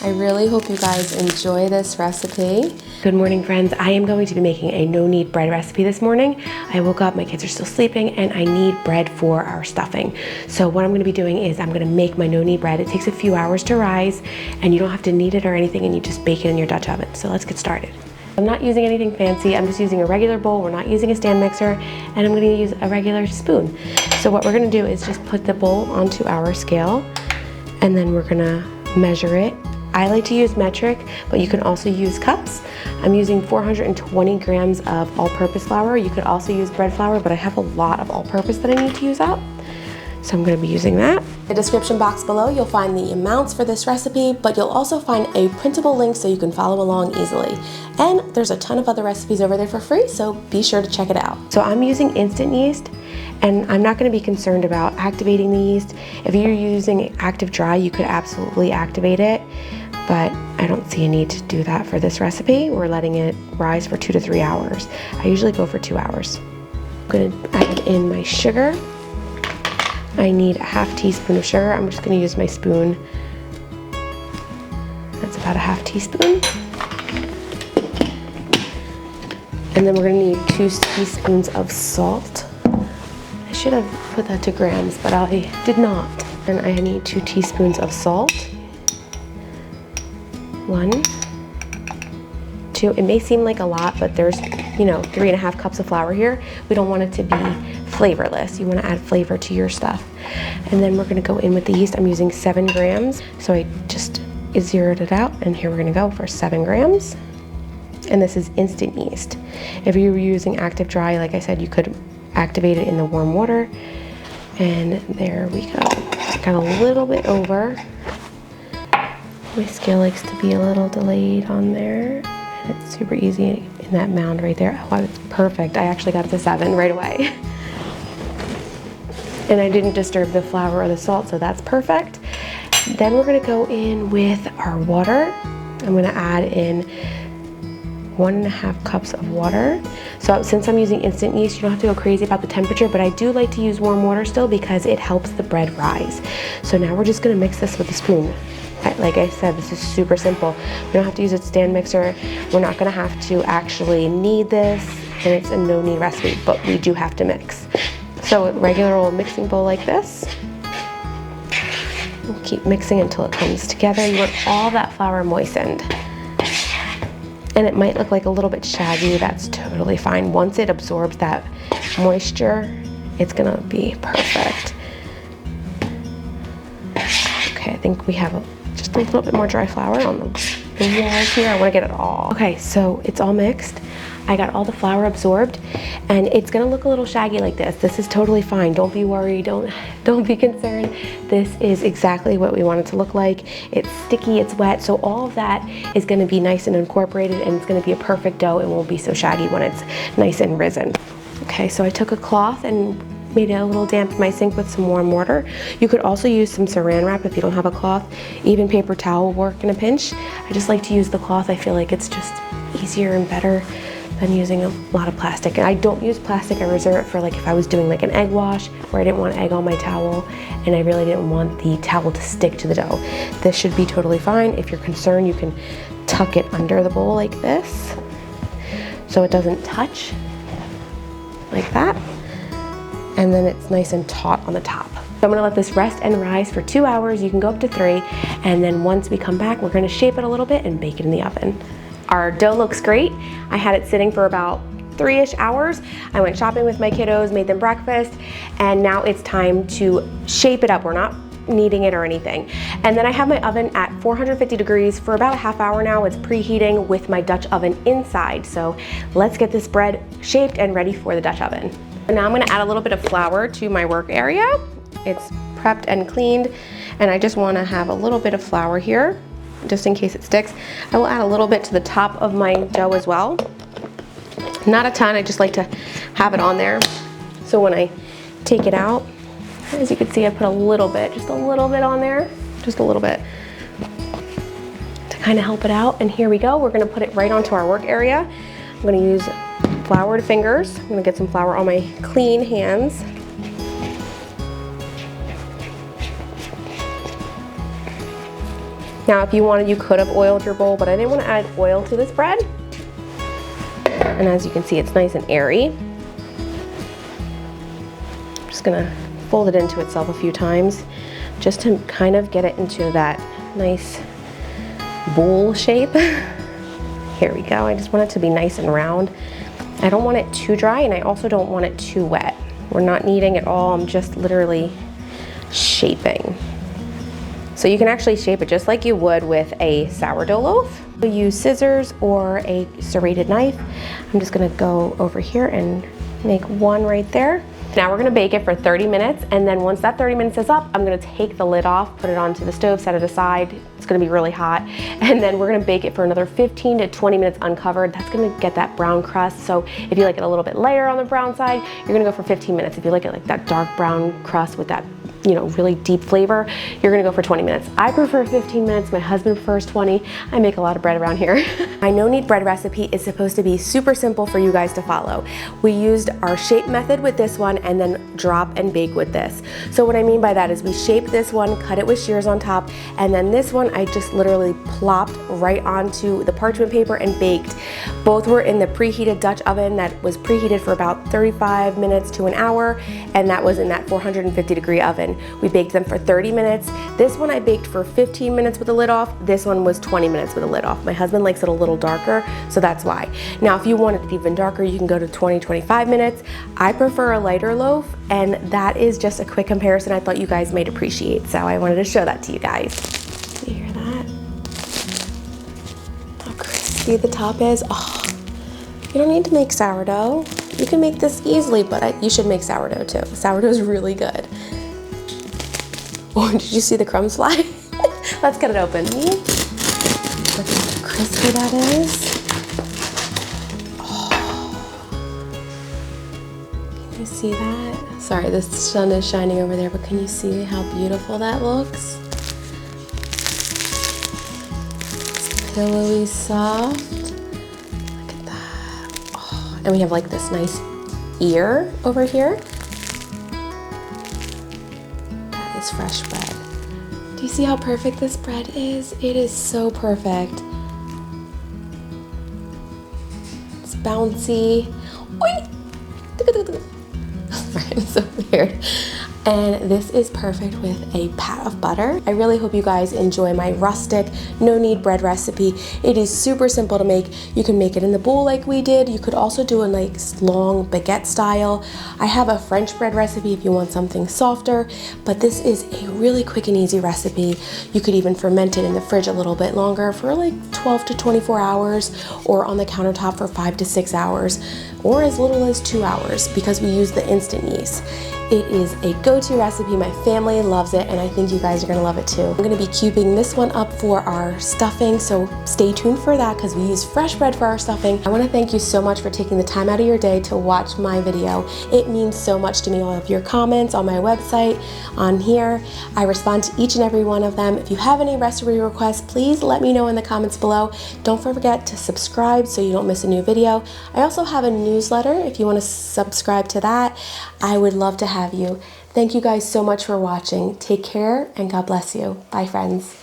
I really hope you guys enjoy this recipe. Good morning, friends. I am going to be making a no knead bread recipe this morning. I woke up, my kids are still sleeping, and I need bread for our stuffing. So what I'm gonna be doing is I'm gonna make my no knead bread. It takes a few hours to rise, and you don't have to knead it or anything, and you just bake it in your Dutch oven. So let's get started. I'm not using anything fancy. I'm just using a regular bowl. We're not using a stand mixer, and I'm gonna use a regular spoon. So what we're gonna do is just put the bowl onto our scale, and then we're gonna measure it. I like to use metric, but you can also use cups. I'm using 420 grams of all-purpose flour. You could also use bread flour, but I have a lot of all-purpose that I need to use up. So I'm gonna be using that. In the description box below, you'll find the amounts for this recipe, but you'll also find a printable link so you can follow along easily. And there's a ton of other recipes over there for free, so be sure to check it out. So I'm using instant yeast, and I'm not gonna be concerned about activating the yeast. If you're using active dry, you could absolutely activate it, but I don't see a need to do that for this recipe. We're letting it rise for 2 to 3 hours. I usually go for 2 hours. I'm gonna add in my sugar. I need a ½ teaspoon of sugar. I'm just gonna use my spoon. That's about a ½ teaspoon. And then we're gonna need 2 teaspoons of salt. I should have put that to grams, but I did not. And I need 2 teaspoons of salt. 1, 2, it may seem like a lot, but there's, 3½ cups of flour here. We don't want it to be flavorless. You want to add flavor to your stuff. And then we're going to go in with the yeast. I'm using 7 grams. So I just zeroed it out, and here we're going to go for 7 grams. And this is instant yeast. If you were using active dry, like I said, you could activate it in the warm water. And there we go. Got a little bit over. My scale likes to be a little delayed on there, and it's super easy in that mound right there. Oh, it's perfect. I actually got it to 7 right away. And I didn't disturb the flour or the salt, so that's perfect. Then we're gonna go in with our water. I'm gonna add in 1½ cups of water. So since I'm using instant yeast, you don't have to go crazy about the temperature, but I do like to use warm water still because it helps the bread rise. So now we're just gonna mix this with a spoon. Like I said, this is super simple. We don't have to use a stand mixer. We're not gonna have to actually knead this, and it's a no knead recipe, but we do have to mix. So a regular old mixing bowl like this. We'll keep mixing until it comes together. You want all that flour moistened. And it might look like a little bit shaggy, that's totally fine. Once it absorbs that moisture, it's gonna be perfect. Okay, I think we have just a little bit more dry flour on the walls here. I wanna get it all. Okay, so it's all mixed. I got all the flour absorbed, and it's gonna look a little shaggy like this. This is totally fine. Don't be worried, don't be concerned. This is exactly what we want it to look like. It's sticky, it's wet, so all of that is gonna be nice and incorporated, and it's gonna be a perfect dough. It won't be so shaggy when it's nice and risen. Okay, so I took a cloth and made it a little damp in my sink with some warm water. You could also use some saran wrap if you don't have a cloth. Even paper towel will work in a pinch. I just like to use the cloth. I feel like it's just easier and better than using a lot of plastic. And I don't use plastic. I reserve it for like if I was doing like an egg wash where I didn't want egg on my towel and I really didn't want the towel to stick to the dough. This should be totally fine. If you're concerned, you can tuck it under the bowl like this so it doesn't touch, like that. And then it's nice and taut on the top. So I'm gonna let this rest and rise for 2 hours. You can go up to 3. And then once we come back, we're gonna shape it a little bit and bake it in the oven. Our dough looks great. I had it sitting for about 3-ish hours. I went shopping with my kiddos, made them breakfast, and now it's time to shape it up. We're not kneading it or anything. And then I have my oven at 450 degrees for about a ½ hour now. It's preheating with my Dutch oven inside. So let's get this bread shaped and ready for the Dutch oven. And now I'm gonna add a little bit of flour to my work area. It's prepped and cleaned, and I just wanna have a little bit of flour here, just in case it sticks. I will add a little bit to the top of my dough as well. Not a ton, I just like to have it on there. So when I take it out, as you can see, I put a little bit, just a little bit on there, just a little bit to kind of help it out. And here we go, we're gonna put it right onto our work area. I'm gonna use floured fingers. I'm gonna get some flour on my clean hands. Now, if you wanted, you could have oiled your bowl, but I didn't want to add oil to this bread. And as you can see, it's nice and airy. I'm just gonna fold it into itself a few times just to kind of get it into that nice bowl shape. Here we go. I just want it to be nice and round. I don't want it too dry, and I also don't want it too wet. We're not kneading at all. I'm just literally shaping. So you can actually shape it just like you would with a sourdough loaf. You use scissors or a serrated knife. I'm just gonna go over here and make one right there. Now we're gonna bake it for 30 minutes, and then once that 30 minutes is up, I'm gonna take the lid off, put it onto the stove, set it aside. It's gonna be really hot. And then we're gonna bake it for another 15 to 20 minutes uncovered. That's gonna get that brown crust. So if you like it a little bit lighter on the brown side, you're gonna go for 15 minutes. If you like it like that dark brown crust with that, you know, really deep flavor, you're gonna go for 20 minutes. I prefer 15 minutes, my husband prefers 20. I make a lot of bread around here. My no knead bread recipe is supposed to be super simple for you guys to follow. We used our shape method with this one and then drop and bake with this. So what I mean by that is we shaped this one, cut it with shears on top, and then this one I just literally plopped right onto the parchment paper and baked. Both were in the preheated Dutch oven that was preheated for about 35 minutes to an hour, and that was in that 450-degree oven. We baked them for 30 minutes. This one I baked for 15 minutes with the lid off. This one was 20 minutes with the lid off. My husband likes it a little darker, so that's why. Now, if you want it even darker, you can go to 20-25 minutes. I prefer a lighter loaf, and that is just a quick comparison I thought you guys might appreciate, so I wanted to show that to you guys. You hear that? How crispy the top is. Oh, you don't need to make sourdough. You can make this easily, but you should make sourdough too. Sourdough is really good. Oh, did you see the crumbs fly? Let's get it open. Look how crispy that is. Oh. Can you see that? Sorry, the sun is shining over there, but can you see how beautiful that looks? It's pillowy soft. Look at that. Oh, and we have like this nice ear over here. Fresh bread. Do you see how perfect this bread is? It is so perfect. It's bouncy. Oi! I'm so weird. And this is perfect with a pat of butter. I really hope you guys enjoy my rustic, no knead bread recipe. It is super simple to make. You can make it in the bowl like we did. You could also do a nice long baguette style. I have a French bread recipe if you want something softer, but this is a really quick and easy recipe. You could even ferment it in the fridge a little bit longer for like 12 to 24 hours, or on the countertop for 5 to 6 hours, or as little as 2 hours because we use the instant yeast. It is a go-to recipe. My family loves it, and I think you guys are gonna love it too. I'm gonna be cubing this one up for our stuffing, so stay tuned for that because we use fresh bread for our stuffing. I wanna thank you so much for taking the time out of your day to watch my video. It means so much to me. All of your comments on my website, on here, I respond to each and every one of them. If you have any recipe requests, please let me know in the comments below. Don't forget to subscribe so you don't miss a new video. I also have a newsletter if you wanna subscribe to that. I would love to have you. Thank you guys so much for watching. Take care and God bless you. Bye, friends.